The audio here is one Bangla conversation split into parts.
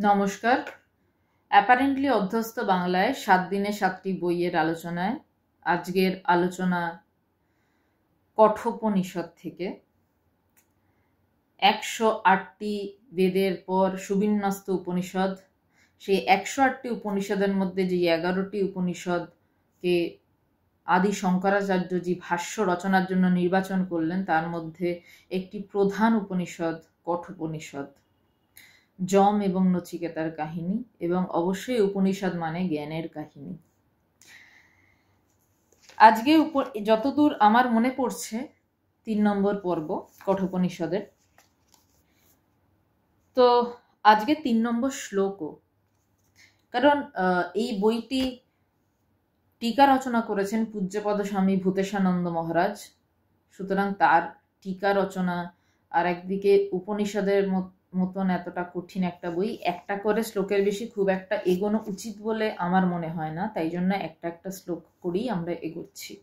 নমস্কার। অ্যাপারেন্টলি অধ্যস্ত বাংলায় 7 দিনে 7টি বইয়ের আলোচনায় আজকের আলোচনা কঠোপনিষদ থেকে। 108টি বেদের পর সুবিন্যস্ত উপনিষদ, সেই 108টি উপনিষদের মধ্যে যে 11টি উপনিষদকে আদি শঙ্করাচার্যজি ভাষ্য রচনার জন্য নির্বাচন করলেন, তার মধ্যে একটি প্রধান উপনিষদ কঠোপনিষদ, যম এবং নচিকেতার কাহিনী, এবং অবশ্যই উপনিষদ মানে জ্ঞানের কাহিনী। আজকে যতদূর আমার মনে পড়ছে 3 নম্বর পর্ব কঠোপনিষদের। তো আজকে 3 নম্বর শ্লোকও, কারণ এই বইটি টিকা রচনা করেছেন পূজ্যপদ স্বামী ভূতেশানন্দ মহারাজ, সুতরাং তার টিকা রচনা আর একদিকে উপনিষদের মতন এতটা কঠিন একটা বই, একটা করে শ্লোকের বেশি খুব একটা এগোনো উচিত বলে আমার মনে হয় না, তাই জন্য একটা একটা শ্লোক করেই আমরা এগোচ্ছি।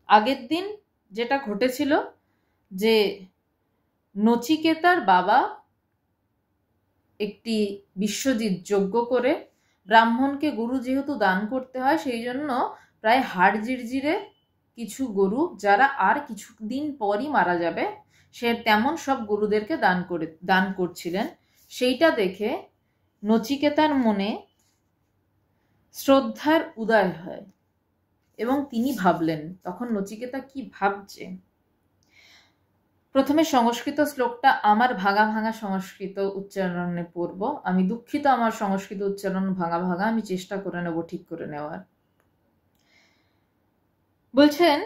আগের দিন যেটা ঘটেছিল যে নচিকেতার বাবা একটি বিশ্বজিৎ যজ্ঞ করে, ব্রাহ্মণকে গরু যেহেতু দান করতে হয় সেই জন্য প্রায় হাড় জিরজিরে কিছু গরু যারা আর কিছুদিন পরই মারা যাবে, সে তেমন সব গরুদেরকে দান করছিলেন। সেইটা দেখে নচিকেতার মনে শ্রদ্ধার উদয় হয় এবং তিনি ভাবলেন, তখন নচিকেতা কি ভাবছে। প্রথমে সংস্কৃত শ্লোকটা আমার ভাঙা ভাঙা সংস্কৃত উচ্চারণে পড়ব। আমি দুঃখিত, আমার সংস্কৃত উচ্চারণ ভাঙা ভাঙা, আমি চেষ্টা করে নেব ঠিক করে নেওয়ার। বলছেন,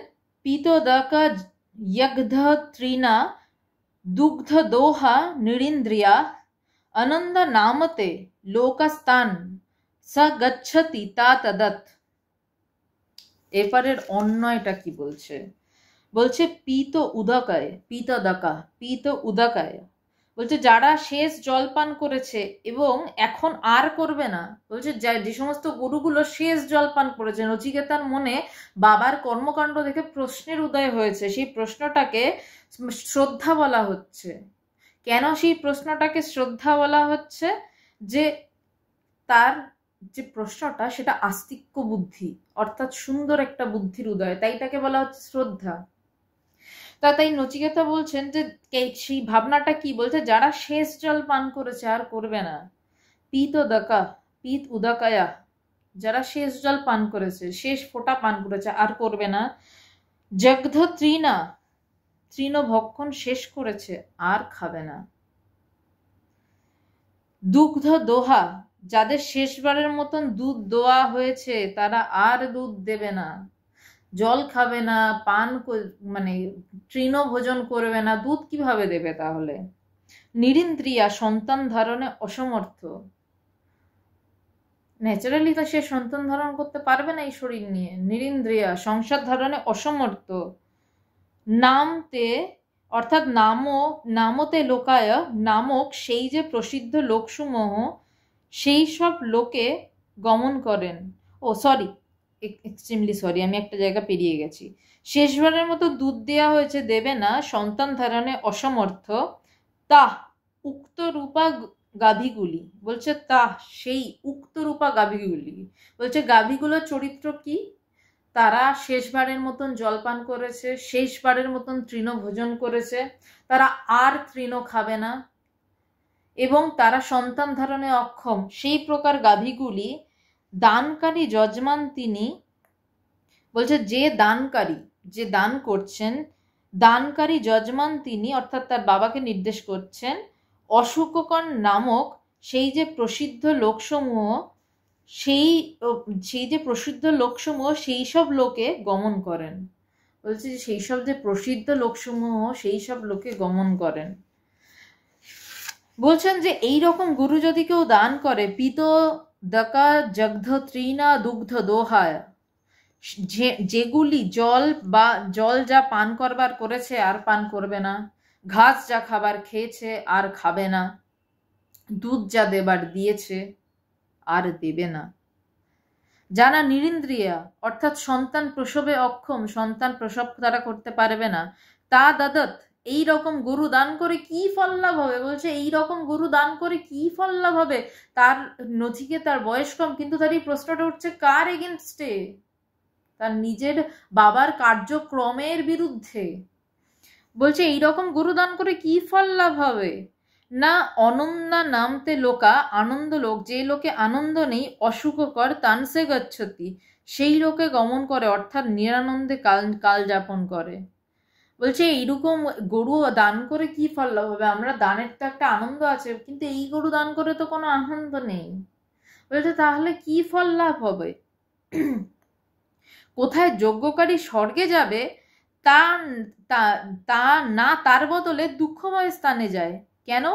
পীতদকা যগ্ধ ত্রিনা দুগ্ধ দোহা নিরিন্দ্রিয়া আনন্দ নামতে লোকস্তান স গচ্ছতি তা তদৎ। এপারের অন্যয়টা কি বলছে? বলছে পীত উদকায়, পীত উদকায়, বলছে যারা শেষ জল পান করেছে এবং এখন আর করবে না। বলছে যে সমস্ত গরুগুলো শেষ জল পান করেছে, নচিকেতার মনে বাবার কর্মকাণ্ড দেখে প্রশ্নের উদয় হয়েছে। সেই প্রশ্নটাকে শ্রদ্ধা বলা হচ্ছে। কেন সেই প্রশ্নটাকে শ্রদ্ধা বলা হচ্ছে? যে তার যে প্রশ্নটা সেটা আস্তিক্য বুদ্ধি, অর্থাৎ সুন্দর একটা বুদ্ধির উদয়, তাই তাকে বলা হচ্ছে শ্রদ্ধা। তাই নচিকেতা বলছেন যে সেই ভাবনাটা কি, বলছে যারা শেষ জল পান করেছে আর করবে না। পীত উদকায়া, যারা শেষ জল পান করেছে, শেষ ফোঁটা পান করেছে আর করবে না। যগ্ধ তৃণ ভক্ষণ শেষ করেছে আর খাবে না। দুগ্ধ দোহা, যাদের শেষবারের মতন দুধ দোয়া হয়েছে তারা আর দুধ দেবে না, জল খাবে না, মানে তৃণ ভোজন করবে না, দুধ কিভাবে দেবে তাহলে। নিরিন্দ্রিয়া, সন্তান ধারণে অসমর্থ, ন্যাচারালি তো সে সন্তান ধারণ করতে পারবে না এই শরীর নিয়ে। নিরিন্দ্রিয়া, সংসার ধারণে অসমর্থ। নামতে, অর্থাৎ নামতে লোকায়, নামক সেই যে প্রসিদ্ধ লোকসমূহ, সেই সব লোকে গমন করেন। এক্সট্রিমলি সরি, আমি একটা জায়গা পেরিয়ে গেছি। শেষবারের মতো দুধ দেয়া হয়েছে, দেবে না, সন্তান ধারণে অসমর্থ। তাহ উক্ত রূপা গাভীগুলি, বলছে তাহ সেই উক্ত রূপা গাভীগুলি, বলছে গাভীগুলোর চরিত্র কি? তারা শেষবারের মতন জলপান করেছে, শেষবারের মতন তৃণ ভোজন করেছে, তারা আর তৃণ খাবে না এবং তারা সন্তান ধারণে অক্ষম। সেই প্রকার গাভীগুলি দানকারী যজমান তিনি, বলছে যে দানকারী, যে দান করছেন, দানকারী যজমান তিনি, অর্থাৎ তার বাবাকে নির্দেশ করছেন, অশুককণ নামক সেই যে প্রসিদ্ধ লোকসমূহ, সেই যে প্রসিদ্ধ লোকসমূহ সেই সব লোকে গমন করেন। বলছে যে সেই সব যে প্রসিদ্ধ লোকসমূহ সেই সব লোকে গমন করেন। বলছেন যে এই রকম গুরু যদি কেউ দান করে, পীত দকা যগ্ধ তৃণা দুগ্ধ দোহায়, যেগুলি জল যা পান করবার করেছে আর পান করবে না, ঘাস যা খাবার খেয়েছে আর খাবে না, দুধ যা দেবার দিয়েছে আর দেবে না। যারা নিরিন্দ্রিয়া, অর্থাৎ সন্তান প্রসবে অক্ষম, সন্তান প্রসব তারা করতে পারবে না, তা দদত, এই রকম গরু দান করে কি ফল লাভ হবে? বলছে এই রকম গরু দান করে কি ফল লাভ হবে? তার নচিকেতার বয়স কম, কিন্তু তার এই প্রশ্নটা উঠছে কার এগেনস্টে? তার নিজের বাবার কার্যক্রমের বিরুদ্ধে। বলছে এইরকম গরু দান করে কি ফল লাভ হবে? না অনন্যা নামতে লোকা, আনন্দ লোক, যে লোকে আনন্দ নেই, অসুখকর তানসে গচ্ছতি, সেই লোকে গমন করে, অর্থাৎ নিরানন্দে কাল যাপন করে। বলছে এইরকম গরু দান করে কি ফল লাভ হবে? আমরা দানের তো একটা আনন্দ আছে, কিন্তু এই গরু দান করে তো কোনো আনন্দ নেই। বলছে তাহলে কি ফল লাভ হবে? কোথায় যজ্ঞকারী স্বর্গে যাবে তা তা না, তার বদলে দুঃখময় স্থানে যায়। কেন?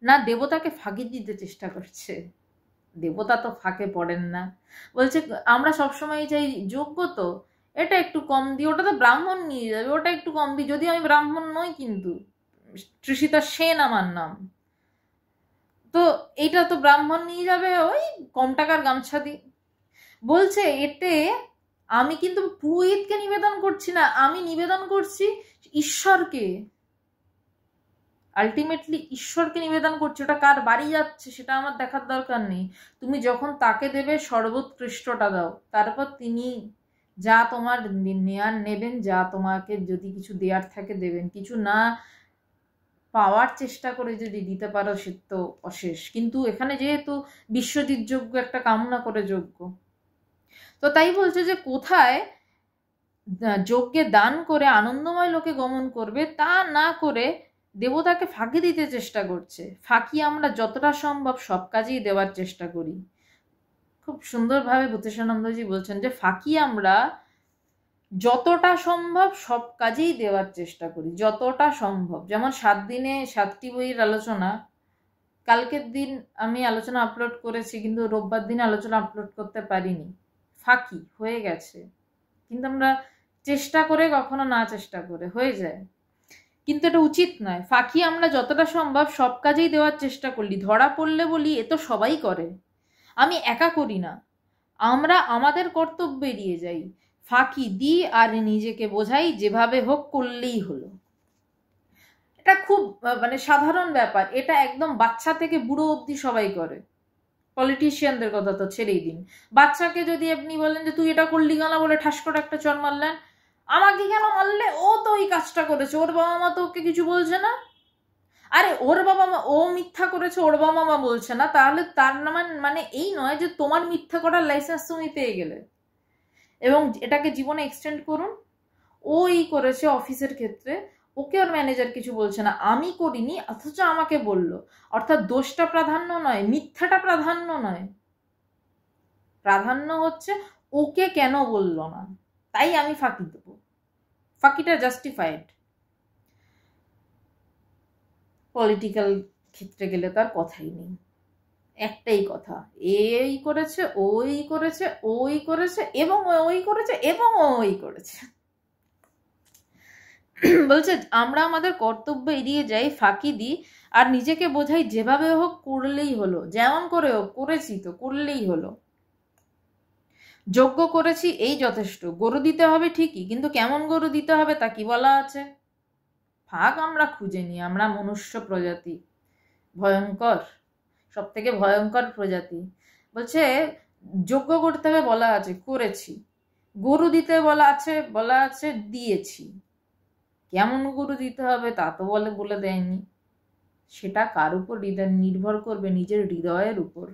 না দেবতাকে ফাঁকি দিতে চেষ্টা করছে। দেবতা তো ফাঁকে পড়েন না। বলছে আমরা সবসময় চাই যোগ্য, তো এটা একটু কম দিই, ওটা তো ব্রাহ্মণ নিয়ে যাবে, ওটা একটু কম দিই, যদি আমি ব্রাহ্মণ নই, কিন্তু তৃষিতা সেন আমার নাম, তো এটা তো ব্রাহ্মণ নিয়ে যাবে, ওই কম টাকার গামছা দিই। বলছে এতে আমি কিন্তু পুরোহিতকে নিবেদন করছি না, আমি নিবেদন করছি ঈশ্বরকে। আলটিমেটলি ঈশ্বরকে নিবেদন করছে। ওটা কার বাড়ি যাচ্ছে সেটা আমার দেখার দরকার নেই। তুমি যখন তাকে দেবে সর্বোৎকৃষ্টটা দাও, তারপর তিনি যা তোমার নেয়ার নেবেন, যা তোমাকে যদি কিছু দেওয়ার থাকে দেবেন। কিছু না পাওয়ার চেষ্টা করে যদি দিতে পারো সে তো অশেষ। কিন্তু এখানে যেহেতু বিশ্বজিৎ যজ্ঞ, একটা কামনা করে যজ্ঞ, তো তাই বলছে যে কোথায় যজ্ঞে দান করে আনন্দময় লোকে গমন করবে, তা না করে দেবতাকে ফাঁকি দিতে চেষ্টা করছে। ফাঁকি আমরা যতটা সম্ভব সব কাজেই দেওয়ার চেষ্টা করি। খুব সুন্দরভাবে ভূতেশানন্দজি বলছেন যে ফাঁকি আমরা যতটা সম্ভব সব কাজেই দেওয়ার চেষ্টা করি, যতটা সম্ভব। যেমন 7 দিনে 7টি বইয়ের আলোচনা, কালকের দিন আমি আলোচনা আপলোড করেছি, কিন্তু রোববার দিন আলোচনা আপলোড করতে পারিনি, ফাঁকি হয়ে গেছে। কিন্তু আমরা চেষ্টা করে কখনো না চেষ্টা করে হয়ে যায়, কিন্তু এটা উচিত নয়। ফাঁকি আমরা যতটা সম্ভব সব কাজেই দেওয়ার চেষ্টা করলি, ধরা পড়লে বলি এ তো সবাই করে, আমি একা করি না। আমরা আমাদের কর্তব্য এড়িয়ে যাই, ফাঁকি দিই আর নিজেকে বোঝাই যেভাবে হোক করলেই হলো। এটা খুব মানে সাধারণ ব্যাপার, এটা একদম বাচ্চা থেকে বুড়ো অবধি সবাই করে। পলিটিশিয়ানদের কথা তো ছেড়েই দিন, বাচ্চাকে যদি আপনি বলেন যে তুই এটা করলি কেন, বলে ঠাস করে একটা চর মারলেন, আমাকে কেন মারলে, ও তো ওই কাজটা করেছে, ওর বাবা মা তো ওকে কিছু বলছে না। আরে ওর বাবা মা, ও মিথ্যা করেছে ওর বাবা মা বলছে না, তাহলে তার মানে এই নয় যে তোমার মিথ্যা করার লাইসেন্স তুমি পেয়ে গেলে। এবং এটাকে জীবনে এক্সটেন্ড করুন, ও এই করেছে অফিসের ক্ষেত্রে, ওকে ওর ম্যানেজার কিছু বলছে না, আমি করিনি অথচ আমাকে বলল। অর্থাৎ দোষটা প্রাধান্য নয়, মিথ্যাটা প্রাধান্য নয়, প্রাধান্য হচ্ছে ওকে কেন বলল না, তাই আমি ফাঁকি দেব। ফাঁকিটা জাস্টিফাইড। পলিটিক্যাল ক্ষেত্রে গেলে তার কথাই নেই, একটাই কথা, এই করেছে ওই করেছে ওই করেছে এবং ওই করেছে এবং ওই করেছে। বলছে আমরা আমাদের কর্তব্য এড়িয়ে যাই, ফাঁকি দিই আর নিজেকে বোঝাই যেভাবে হোক করলেই হলো, যেমন করে হোক করেছি তো করলেই হলো। যজ্ঞ করেছি এই যথেষ্ট, গরু দিতে হবে ঠিকই, কিন্তু কেমন গরু দিতে হবে তা কি বলা আছে? ফাঁক আমরা খুঁজে নিই, আমরা মনুষ্য প্রজাতি, ভয়ঙ্কর, সব থেকে ভয়ঙ্কর প্রজাতি। বলছে যজ্ঞ করতে হবে বলা আছে, করেছি। গরু দিতে বলা আছে দিয়েছি। কেমন গরু দিতে হবে তা তো বলে দেয়নি। সেটা কার উপর নির্ভর করবে? নিজের হৃদয়ের উপর।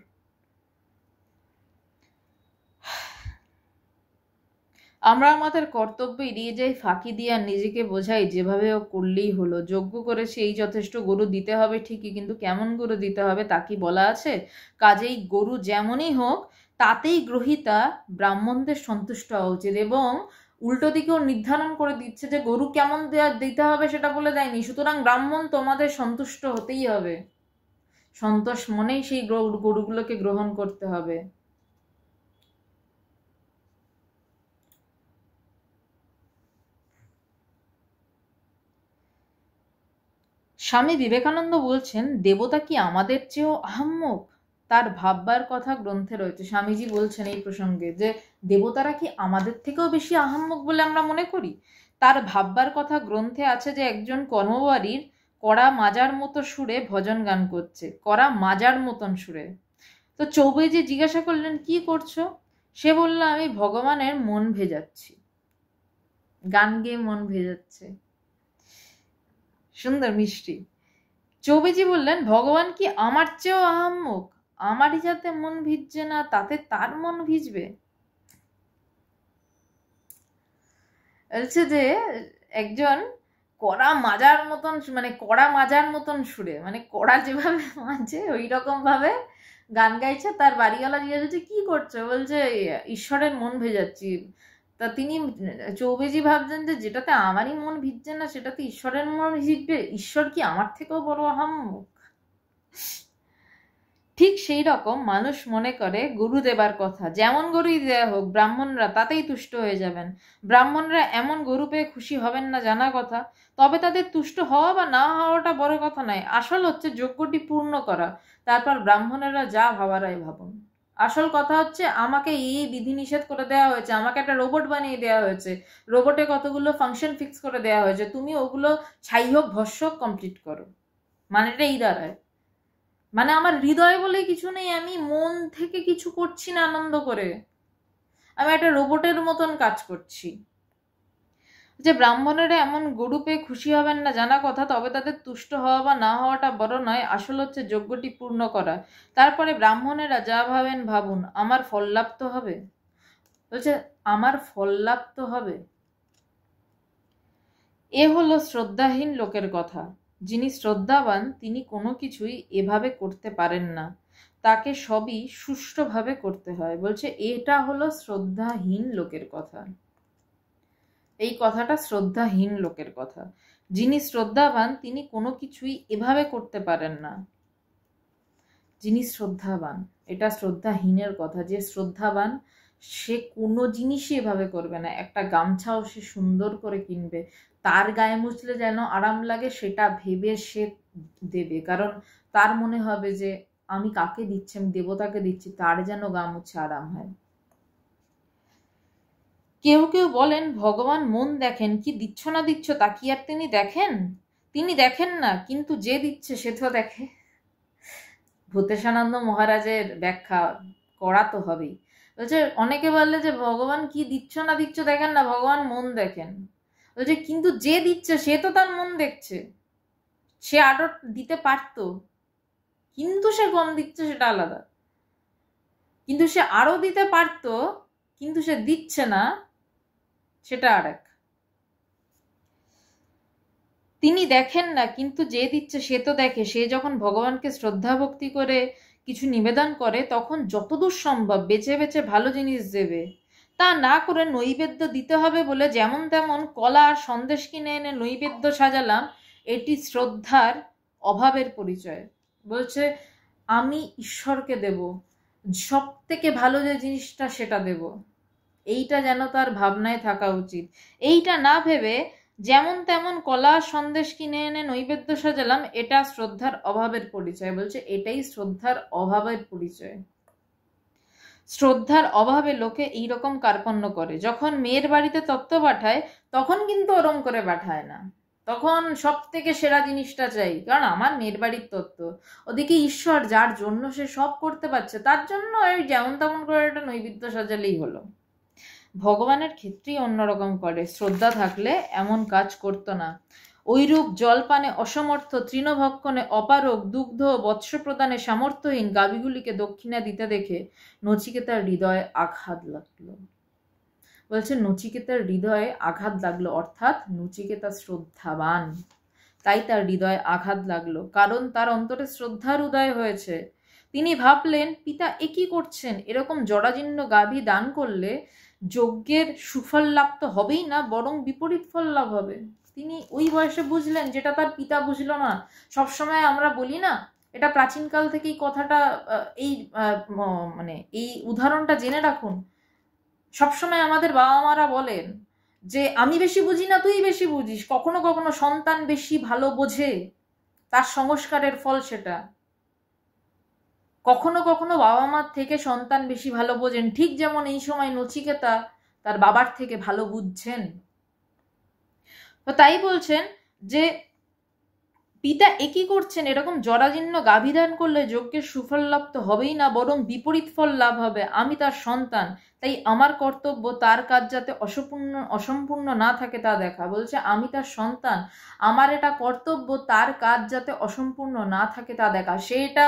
আমরা আমাদের কর্তব্য এড়িয়ে যাই, ফাঁকি দিয়ে আর নিজেকে বোঝাই যেভাবে করলেই হলো। যজ্ঞ করেছি এই যথেষ্ট, গরু দিতে হবে ঠিকই, কিন্তু কেমন গরু দিতে হবে তা কি বলা আছে? কাজেই গরু যেমনই হোক তাতেই গ্রহিতা ব্রাহ্মণদের সন্তুষ্ট হওয়া উচিত। এবং উল্টো দিকেও নির্ধারণ করে দিচ্ছে যে গরু কেমন দিতে হবে সেটা বলে দেয়নি, সুতরাং ব্রাহ্মণ তোমাদের সন্তুষ্ট হতেই হবে, সন্তোষ মনেই সেই গরুগুলোকে গ্রহণ করতে হবে। স্বামী বিবেকানন্দ বলছেন দেবতা কি আমাদের চেয়েও আহাম্মক? তার ভাববার কথা গ্রন্থে রয়েছে। স্বামীজি বলছেন এই প্রসঙ্গে যে দেবতারা কি আমাদের থেকেও বেশি আহাম্মক বলে আমরা মনে করি? তার ভাববার কথা গ্রন্থে আছে যে একজন কর্মবাড়ির কড়া মাজার মতো সুরে ভজন গান করছে, কড়া মাজার মতন সুরে। তো চৌবেজি জিজ্ঞাসা করলেন, কি করছো? সে বলল, আমি ভগবানের মন ভেজাচ্ছি। গান গেয়ে মন ভেজাচ্ছে, সুন্দর মিষ্টি। চৌবেজি বললেন, ভগবান কি আমার চেয়েও আহাম্মক? আমারই যাতে মন ভিজছে না, তাতে তার মন ভিজবে? বলছে যে একজন কড়া মাজার মতন, মানে কড়া মাজার মতন সুরে, মানে কড়া যেভাবে মাজে ওই রকম ভাবে গান গাইছে। তার বাড়িওয়ালা জিজ্ঞাসা করছে, কি করছো? বলছে, ঈশ্বরের মন ভেজাচ্ছি। তা তিনি চৌবেজি ভাবছেন যে যেটাতে আমারই মন ভিজছে না সেটাতে ঈশ্বরের মন ভিজবে? ঈশ্বর কি আমার থেকেও বড় আহাম্মক? ঠিক সেই রকম মানুষ মনে করে গরু দেবার কথা, যেমন গরুই দেয়া হোক ব্রাহ্মণরা তাতেই তুষ্ট হয়ে যাবেন। ব্রাহ্মণরা এমন গরু পেয়ে খুশি হবেন না জানা কথা, তবে তাদের তুষ্ট হওয়া বা না হওয়াটা বড় কথা নয়, আসল হচ্ছে যজ্ঞটি পূর্ণ করা। তারপর ব্রাহ্মণেরা যা ভাবারাই ভাবুন। আসল কথা হচ্ছে আমাকে এই বিধিনিষেধ করে দেওয়া হয়েছে, আমাকে একটা রোবট বানিয়ে দেওয়া হয়েছে, রোবটে কতগুলো ফাংশন ফিক্স করে দেওয়া হয়েছে, তুমি ওগুলো ছাই হোক ভস্য হোক কমপ্লিট করো। মানেটা এই দাঁড়ায়, মানে আমার হৃদয় বলে কিছু নেই, আমি মন থেকে কিছু করছি না আনন্দ করে, আমি একটা রোবটের মতন কাজ করছি। যে ব্রাহ্মণেরা এমন গরু পেয়ে খুশি হবেন না জানা কথা, তবে তাদের তুষ্ট হওয়া বা না হওয়াটা বড় নয়, আসল হচ্ছে যজ্ঞটি পূর্ণ করা। তারপরে ব্রাহ্মণেরা যা ভাবেন ভাবুন, আমার ফল লাভ তো হবে। বলছে আমার ফল লাভ তো হবে। এ হলো শ্রদ্ধাহীন লোকের কথা। যিনি শ্রদ্ধাবান তিনি কোনো কিছুই এভাবে করতে পারেন না, তাকে সবই সুষ্ঠুভাবে করতে হয়। বলছে এটা হলো শ্রদ্ধাহীন লোকের কথা। এই কথাটা শ্রদ্ধাহীন লোকের কথা। যিনি শ্রদ্ধাবান তিনি কোনো কিছুই এভাবে করতে পারেন না। যিনি শ্রদ্ধাবান, এটা শ্রদ্ধাহীনের কথা। যে শ্রদ্ধাবান সে কোনো জিনিসই এভাবে করবে না। একটা গামছাও সে সুন্দর করে কিনবে, তার গায়ে মুছলে যেন আরাম লাগে সেটা ভেবে সে দেবে, কারণ তার মনে হবে যে আমি কাকে দিচ্ছি, আমি দেবতাকে দিচ্ছি, তার যেন গা মুছে আরাম হয়। কেউ কেউ বলেন ভগবান মন দেখেন, কি দিচ্ছ না দিচ্ছ তা কি আর তিনি দেখেন? তিনি দেখেন না, কিন্তু যে দিচ্ছে সে তো দেখে। ভূতেশানন্দ মহারাজের ব্যাখ্যা করা তো হবেই। বলছে অনেকে বললে যে ভগবান কি দিচ্ছ না দিচ্ছ দেখেন না, ভগবান মন দেখেন। বলছে কিন্তু যে দিচ্ছে সে তো তার মন দেখছে, সে আরো দিতে পারতো, কিন্তু সে কম দিচ্ছে সেটা আলাদা। কিন্তু সে আরো দিতে পারতো, কিন্তু সে দিচ্ছে না, সেটা আরেক। তিনি দেখেন না, কিন্তু যে দিচ্ছে সে তো দেখে। সে যখন ভগবানকে শ্রদ্ধা ভক্তি করে কিছু নিবেদন করে তখন যতদূর সম্ভব বেছে বেছে ভালো জিনিস দেবে। তা না করে নৈবেদ্য দিতে হবে বলে যেমন তেমন কলা আর সন্দেশ কিনে এনে নৈবেদ্য সাজালাম, এটি শ্রদ্ধার অভাবের পরিচয়। বলছে আমি ঈশ্বরকে দেব, সব থেকে ভালো যে জিনিসটা সেটা দেব, এইটা যেন তার ভাবনায় থাকা উচিত। এইটা না ভেবে যেমন তেমন কলা সন্দেশ কিনে এনে নৈবেদ্য সাজালাম, এটা শ্রদ্ধার অভাবের পরিচয়। বলছে এটাই শ্রদ্ধার অভাবের পরিচয়। শ্রদ্ধার অভাবে লোকে এইরকম কার্পণ্য করে। যখন মেয়ের বাড়িতে তত্ত্ব পাঠায় তখন কিন্তু ওরম করে পাঠায় না, তখন সব থেকে সেরা জিনিসটা চাই, কারণ আমার মেয়ের বাড়ির তত্ত্ব। ওদিকে ঈশ্বর যার জন্য সে সব করতে পারছে, তার জন্য ওই যেমন তেমন করে একটা নৈবেদ্য সাজালেই হলো। ভগবানের ক্ষেত্রেই অন্যরকম করে, শ্রদ্ধা থাকলে এমন কাজ করতো না। ঐরূপ জলপানে অসমর্থ, তৃণভক্ষণে অপারগ, দুগ্ধ বৎস প্রদানে সামর্থ্যহীন গাভীগুলিকে দক্ষিণা দিতে দেখে নচিকেতার হৃদয়ে আঘাত লাগলো। বলছে নচিকেতার হৃদয়ে আঘাত লাগলো, অর্থাৎ নচিকেতা শ্রদ্ধাবান, তাই তার হৃদয়ে আঘাত লাগলো, কারণ তার অন্তরে শ্রদ্ধার উদয় হয়েছে। তিনি ভাবলেন পিতা একই করছেন, এরকম জরাজীর্ণ গাভী দান করলে যজ্ঞের সুফল লাভ তো হবেই না, বরং বিপরীত ফল লাভ হবে। তিনি ওই বয়সে বুঝলেন যেটা তার পিতা বুঝলো না। সবসময় আমরা বলি না, এটা প্রাচীনকাল থেকেই কথাটা, এই মানে এই উদাহরণটা জেনে রাখুন। সবসময় আমাদের বাবা মারা বলেন যে আমি বেশি বুঝি না তুই বেশি বুঝিস। কখনো কখনো সন্তান বেশি ভালো বোঝে, তার সংস্কারের ফল সেটা। কখনো কখনো বাবা মার থেকে সন্তান বেশি ভালো বোঝেন, ঠিক যেমন এই সময় নচিকেতা তার বাবার থেকে ভালো বুঝছেন। তো তাই বলছেন যে পিতা একই করছেন, এরকম জরাজীর্ণ গাভীদান করলে যজ্ঞের সুফল লাভ তো হবেই না, বরং বিপরীত ফল লাভ হবে। আমি তার সন্তান, তাই আমার কর্তব্য তার কাজ যাতে অসম্পূর্ণ না থাকে তা দেখা। বলছে আমি তার সন্তান, আমার এটা কর্তব্য তার কাজ যাতে অসম্পূর্ণ না থাকে তা দেখা। সে এটা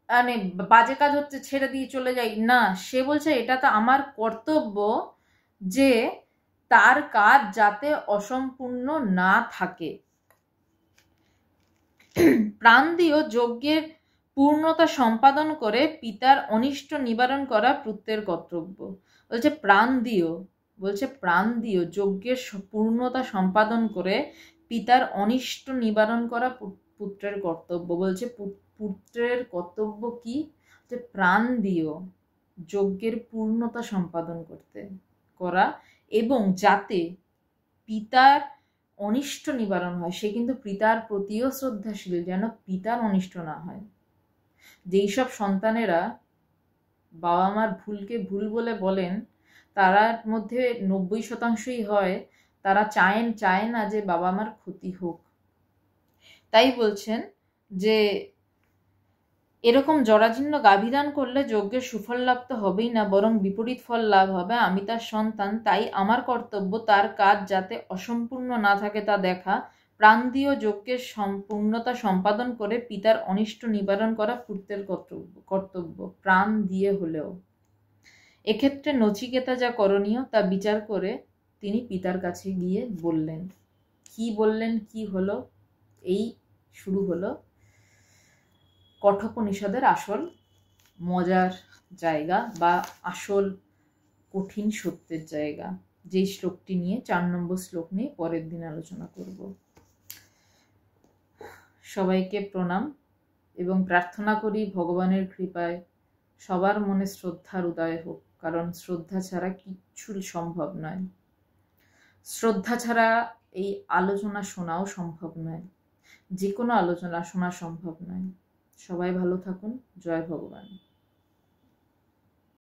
মানে বাজে কাজ হচ্ছে ছেড়ে দিয়ে চলে যাই না, সে বলছে এটা তো আমার কর্তব্য যে তার কাজ যাতে অসম্পূর্ণ না থাকে। প্রাণ দিয়েও যজ্ঞের পূর্ণতা সম্পাদন করে পিতার অনিষ্ট নিবারণ করা পুত্রের কর্তব্য। বলছে প্রাণ দিয়েও যজ্ঞের পূর্ণতা সম্পাদন করে পিতার অনিষ্ট নিবারণ করা পুত্রের কর্তব্য। বলছে পুত্রের কর্তব্য কি, যে প্রাণ দিয়েও যজ্ঞের পূর্ণতা সম্পাদন করা এবং যাতে পিতার অনিষ্ট নিবারণ হয়। সে কিন্তু পিতার প্রতিও শ্রদ্ধাশীল, যেন পিতার অনিষ্ট না হয়। যেই সব সন্তানেরা বাবা মার ভুলকে ভুল বলে বলেন, তারার মধ্যে 90% হয় তারা চায় না যে বাবা মার ক্ষতি হোক। তাই বলছেন যে এরকম জরাজীর্ণ গাভীদান করলে যজ্ঞের সুফল লাভ তো হবেই না, বরং বিপরীত ফল লাভ হবে। আমি তার সন্তান, তাই আমার কর্তব্য তার কাজ যাতে অসম্পূর্ণ না থাকে তা দেখা। প্রাণ দিয়ে যজ্ঞের সম্পূর্ণতা সম্পাদন করে পিতার অনিষ্ট নিবারণ করা পুত্রের কর্তব্য, প্রাণ দিয়ে হলেও। এক্ষেত্রে নচিকেতা যা করণীয় তা বিচার করে তিনি পিতার কাছে গিয়ে বললেন। কি বললেন, কি হলো? এই শুরু হলো কঠোপনিষদের আসল মজার জায়গা বা আসল কঠিন সত্যের জায়গা, যেই শ্লোকটি নিয়ে 4 নম্বর শ্লোক নিয়ে পরের দিন আলোচনা করব। সবাইকে প্রণাম এবং প্রার্থনা করি ভগবানের কৃপায় সবার মনে শ্রদ্ধার উদয় হোক, কারণ শ্রদ্ধা ছাড়া কিচ্ছু সম্ভব নয়। শ্রদ্ধা ছাড়া এই আলোচনা শোনাও সম্ভব নয়, যে কোনো আলোচনা শোনা সম্ভব নয়। সবাই ভালো থাকুন। জয় ভগবান।